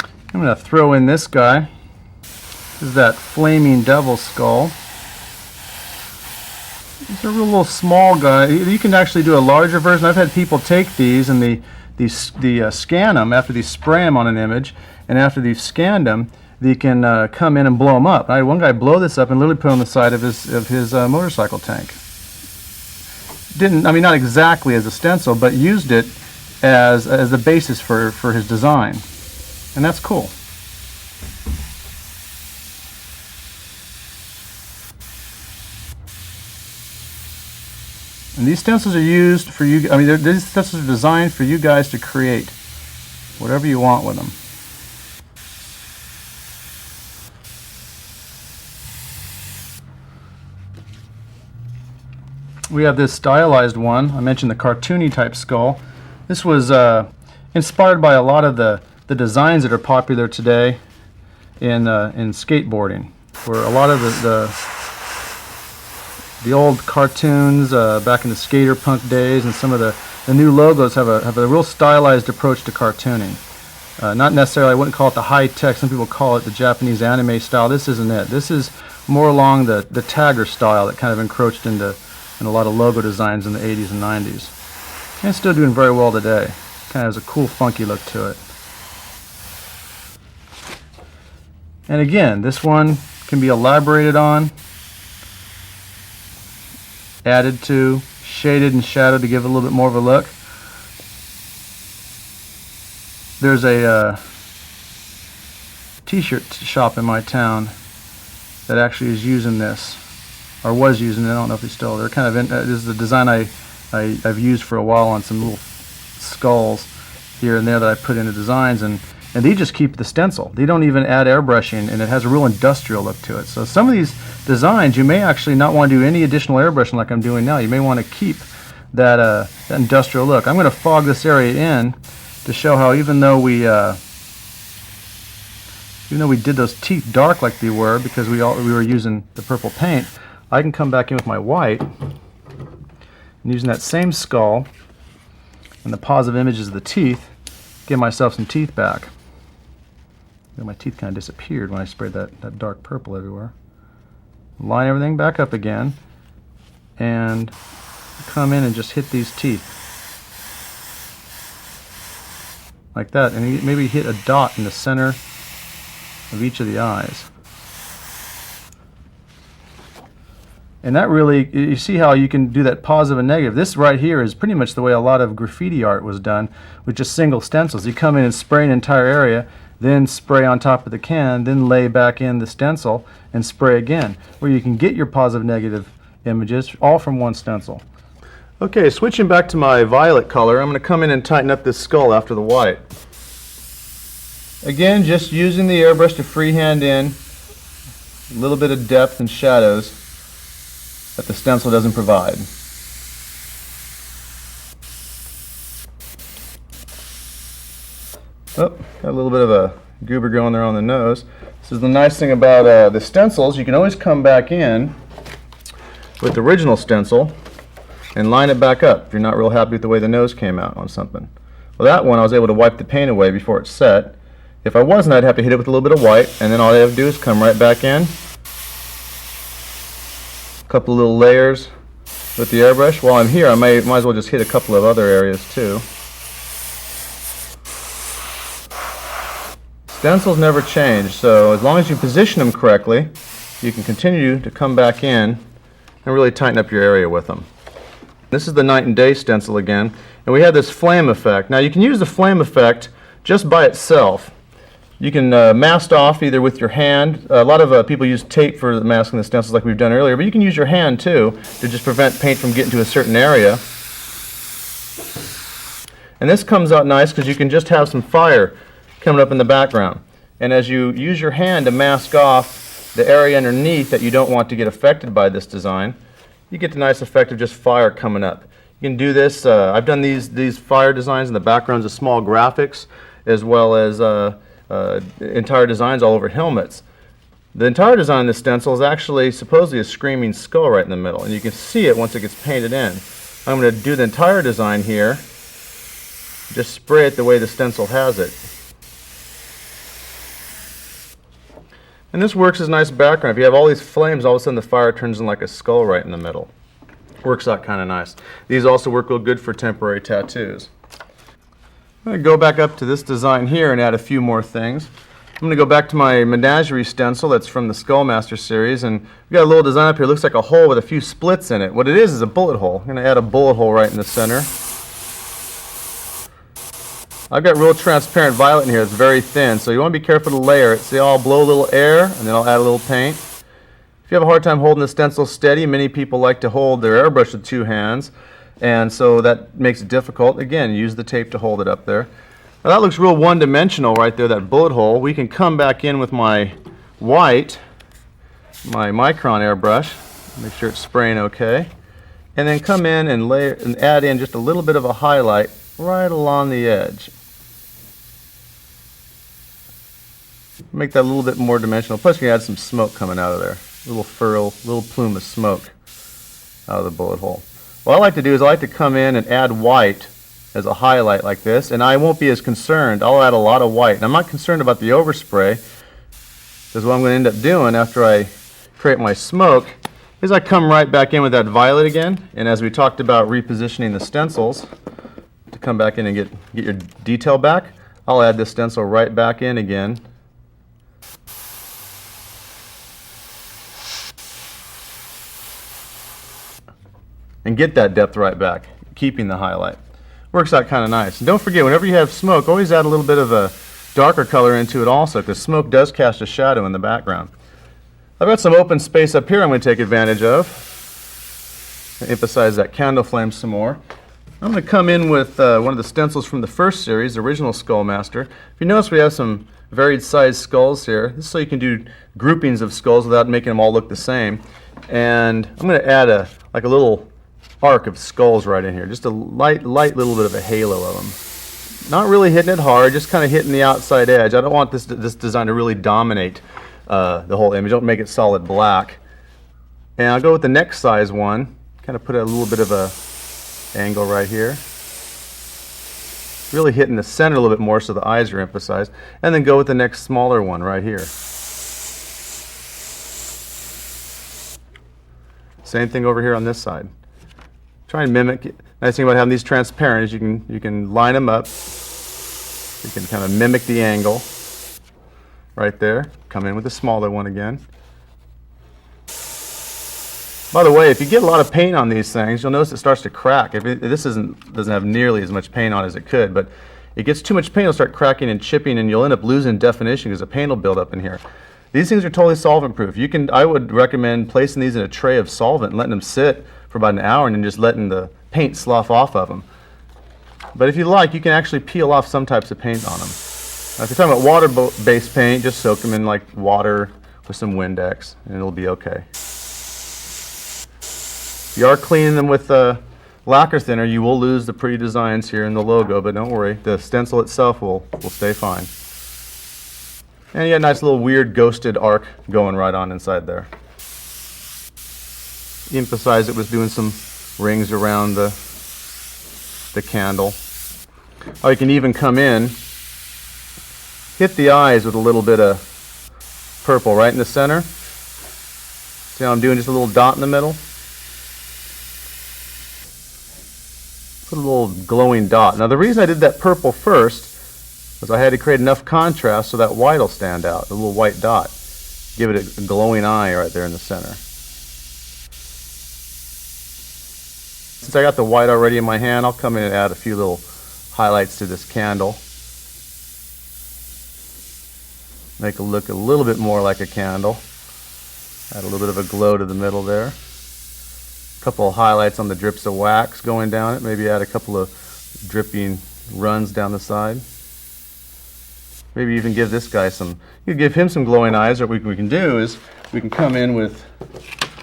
I'm going to throw in this guy. This is that flaming devil skull. He's a real little small guy. You can actually do a larger version. I've had people take these and they scan them after they spray them on an image, and after they've scanned them, they can come in and blow them up. I had one guy blow this up and literally put it on the side of his motorcycle tank. Didn't, I mean, not exactly as a stencil, but used it as a basis for his design, and that's cool. And these stencils are used for you. I mean, these stencils are designed for you guys to create whatever you want with them. We have this stylized one. I mentioned the cartoony type skull. This was inspired by a lot of the designs that are popular today in skateboarding, where a lot of the old cartoons back in the skater punk days and some of the new logos have a real stylized approach to cartooning. Not necessarily, I wouldn't call it the high-tech. Some people call it the Japanese anime style. This isn't it. This is more along the tagger style that kind of encroached into a lot of logo designs in the 80s and 90s. And it's still doing very well today. Kind of has a cool, funky look to it. And again, this one can be elaborated on, added to, shaded and shadowed to give it a little bit more of a look. There's a t-shirt shop in my town that actually is using this, or was using it. I don't know if they still. They're kind of this is the design I've used for a while on some little skulls here and there that I put into designs, and they just keep the stencil. They don't even add airbrushing, and it has a real industrial look to it. So some of these designs you may actually not want to do any additional airbrushing like I'm doing now. You may want to keep that industrial look. I'm going to fog this area in to show how even though we did those teeth dark like they were because we were using the purple paint, I can come back in with my white and using that same skull and the positive images of the teeth, give myself some teeth back. My teeth kind of disappeared when I sprayed that dark purple everywhere. Line everything back up again and come in and just hit these teeth like that, and maybe hit a dot in the center of each of the eyes. And that really, you see how you can do that positive and negative. This right here is pretty much the way a lot of graffiti art was done, with just single stencils. You come in and spray an entire area, then spray on top of the can, then lay back in the stencil and spray again, where you can get your positive negative images all from one stencil. Okay, switching back to my violet color, I'm going to come in and tighten up this skull after the white. Again, just using the airbrush to freehand in a little bit of depth and shadows that the stencil doesn't provide. Oh, got a little bit of a goober going there on the nose. This is the nice thing about the stencils. You can always come back in with the original stencil and line it back up if you're not real happy with the way the nose came out on something. Well, that one I was able to wipe the paint away before it set. If I wasn't, I'd have to hit it with a little bit of white, and then all I have to do is come right back in. A couple little layers with the airbrush. While I'm here, I might as well just hit a couple of other areas too. Stencils never change, so as long as you position them correctly, you can continue to come back in and really tighten up your area with them. This is the night and day stencil again, and we have this flame effect. Now you can use the flame effect just by itself. You can mask off either with your hand. A lot of people use tape for masking the stencils like we've done earlier, but you can use your hand too to just prevent paint from getting to a certain area. And this comes out nice because you can just have some fire coming up in the background. And as you use your hand to mask off the area underneath that you don't want to get affected by this design, you get the nice effect of just fire coming up. You can do this. I've done these fire designs in the backgrounds of small graphics, as well as entire designs all over helmets. The entire design of the stencil is actually supposedly a screaming skull right in the middle, and you can see it once it gets painted in. I'm going to do the entire design here. Just spray it the way the stencil has it. And this works as a nice background. If you have all these flames, all of a sudden the fire turns in like a skull right in the middle. Works out kind of nice. These also work real good for temporary tattoos. I'm going to go back up to this design here and add a few more things. I'm going to go back to my menagerie stencil that's from the Skullmaster series, and we've got a little design up here. It looks like a hole with a few splits in it. What it is a bullet hole. I'm going to add a bullet hole right in the center. I've got real transparent violet in here. It's very thin, so you want to be careful to layer it. See, I'll blow a little air, and then I'll add a little paint. If you have a hard time holding the stencil steady, many people like to hold their airbrush with two hands, and so that makes it difficult. Again, use the tape to hold it up there. Now that looks real one-dimensional right there, that bullet hole. We can come back in with my white, my micron airbrush, make sure it's spraying okay, and then come in and layer and add in just a little bit of a highlight right along the edge. Make that a little bit more dimensional. Plus, you can add some smoke coming out of there. A little furrow, little plume of smoke out of the bullet hole. What I like to do is I like to come in and add white as a highlight like this, and I won't be as concerned. I'll add a lot of white. And I'm not concerned about the overspray, because what I'm going to end up doing after I create my smoke is I come right back in with that violet again, and as we talked about repositioning the stencils to come back in and get your detail back, I'll add this stencil right back in again. And get that depth right back, keeping the highlight. Works out kind of nice. And don't forget, whenever you have smoke, always add a little bit of a darker color into it also, because smoke does cast a shadow in the background. I've got some open space up here I'm going to take advantage of. Emphasize that candle flame some more. I'm going to come in with one of the stencils from the first series, the original Skullmaster. If you notice, we have some varied sized skulls here. This is so you can do groupings of skulls without making them all look the same. And I'm going to add a little arc of skulls right in here, just a light little bit of a halo of them. Not really hitting it hard, just kind of hitting the outside edge. I don't want this design to really dominate the whole image. Don't make it solid black. And I'll go with the next size one, kind of put a little bit of a angle right here. Really hitting the center a little bit more so the eyes are emphasized. And then go with the next smaller one right here. Same thing over here on this side. Try and mimic it. Nice thing about having these transparent is you can line them up. You can kind of mimic the angle right there. Come in with a smaller one again. By the way, if you get a lot of paint on these things, you'll notice it starts to crack. This doesn't have nearly as much paint on as it could, but it gets too much paint, it'll start cracking and chipping, and you'll end up losing definition because the paint will build up in here. These things are totally solvent proof. I would recommend placing these in a tray of solvent and letting them sit for about an hour and then just letting the paint slough off of them. But if you like, you can actually peel off some types of paint on them. Now, if you're talking about water-based paint, just soak them in like water with some Windex and it'll be okay. If you are cleaning them with lacquer thinner, you will lose the pretty designs here in the logo, but don't worry, the stencil itself will stay fine. And you got a nice little weird ghosted arc going right on inside there. Emphasize it was doing some rings around the candle. Or you can even come in, hit the eyes with a little bit of purple right in the center. See how I'm doing just a little dot in the middle? Put a little glowing dot. Now the reason I did that purple first was I had to create enough contrast so that white will stand out, a little white dot. Give it a glowing eye right there in the center. Since I got the white already in my hand, I'll come in and add a few little highlights to this candle. Make it look a little bit more like a candle. Add a little bit of a glow to the middle there. A couple of highlights on the drips of wax going down it. Maybe add a couple of dripping runs down the side. Maybe even give this guy some, you could give him some glowing eyes, or what we can do is we can come in with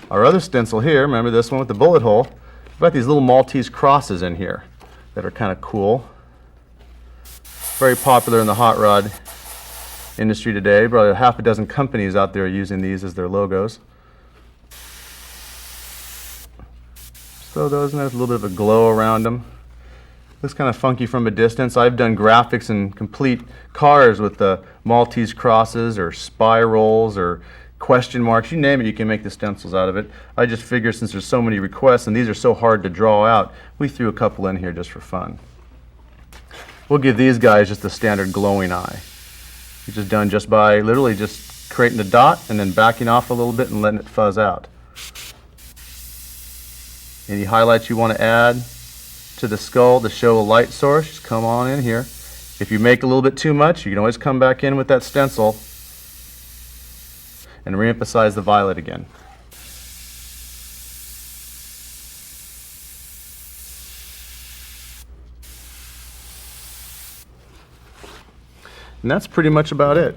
our other stencil here. Remember this one with the bullet hole? We've got these little Maltese crosses in here that are kind of cool. Very popular in the hot rod industry today. Probably half a dozen companies out there are using these as their logos. Throw those in there with a little bit of a glow around them. Looks kind of funky from a distance. I've done graphics and complete cars with the Maltese crosses or spirals or question marks. You name it, you can make the stencils out of it. I just figured since there's so many requests and these are so hard to draw out, we threw a couple in here just for fun. We'll give these guys just the standard glowing eye. Which is done just by literally just creating a dot and then backing off a little bit and letting it fuzz out. Any highlights you want to add to the skull to show a light source, just come on in here. If you make a little bit too much, you can always come back in with that stencil and re-emphasize the violet again. And that's pretty much about it.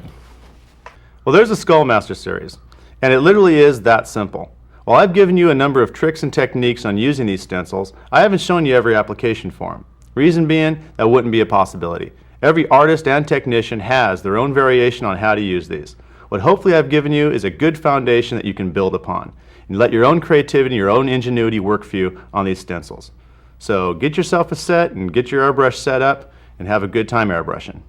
Well, there's the Skullmaster series, and it literally is that simple. While I've given you a number of tricks and techniques on using these stencils, I haven't shown you every application for them. Reason being, that wouldn't be a possibility. Every artist and technician has their own variation on how to use these. What hopefully I've given you is a good foundation that you can build upon, and let your own creativity, your own ingenuity work for you on these stencils. So get yourself a set and get your airbrush set up and have a good time airbrushing.